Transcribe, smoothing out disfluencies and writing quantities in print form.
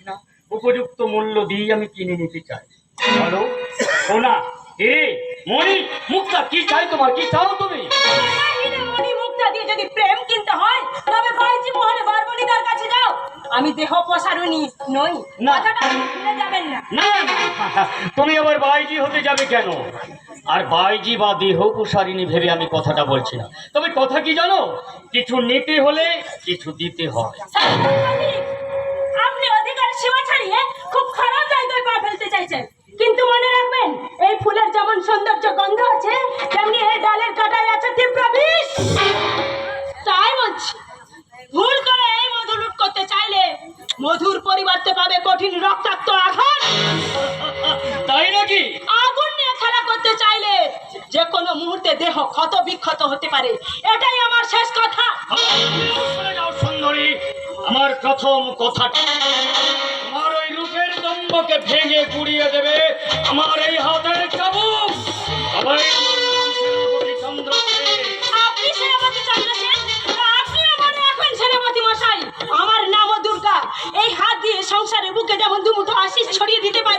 না, উপযুক্ত মূল্য দিয়ে আমি কিনে নিতে চাই। বলো সোনা, মণি মুক্তা, কি চাই তোমার? কি চাও তুমি? মণি মুক্তা দিয়ে যদি প্রেম কিনতে হয় তবে বাইজি মোহনে বারবনিদার কাছে যাও। আমি দেহ প্রসারণী নই, কথাটা ভুলে যাবেন না। না তুমি আবার বাইজি হতে যাবে কেন? আর বাইজি বা দেহ প্রসারিণী ভেবে আমি কথাটা বলছি না। তবে কথা কি জানো, কিছু নিতে হলে কিছু দিতে হয়। আপনি অধিকার সীমা ছাড়িয়ে খুব খারাপ জায়গায় পা ফেলতে চাইছেন, কিন্তু মনে রাখবেন এই ফুলের যেমন সৌন্দর্য গন্ধ আছে তেমনি এই ডালের কাঁটায় আছে তীব্র বিষ। তাই বলছি, ভুল করে এই মধু লুট করতে চাইলে মধুর পরিবর্তে পাবে কঠিন রক্তাক্ত আঘাত। তাই নাকি? আগুন নিয়ে খেলা করতে চাইলে যে কোনো মুহূর্তে দেহ ক্ষত বিক্ষত হতে পারে। এটাই আমার শেষ কথা। শুনে যাও সুন্দরী, আমার প্রথম কথাটা, আমার ওই রূপের দম্ভকে ভেঙে গুড়িয়ে দেবে আমার এই হাতের চাবুক। সবাই আমার নাম সেনাপতি চন্দ্রসেন। আপনি সেনাপতি চন্দ্রসেন? আপনিও মনে রাখবেন সেনাপতি মশাই, আমার নামও দুর্গা। এই হাত দিয়ে সংসারের বুকে যেমন দুমুঠো আশিস ছড়িয়ে দিতে পারি,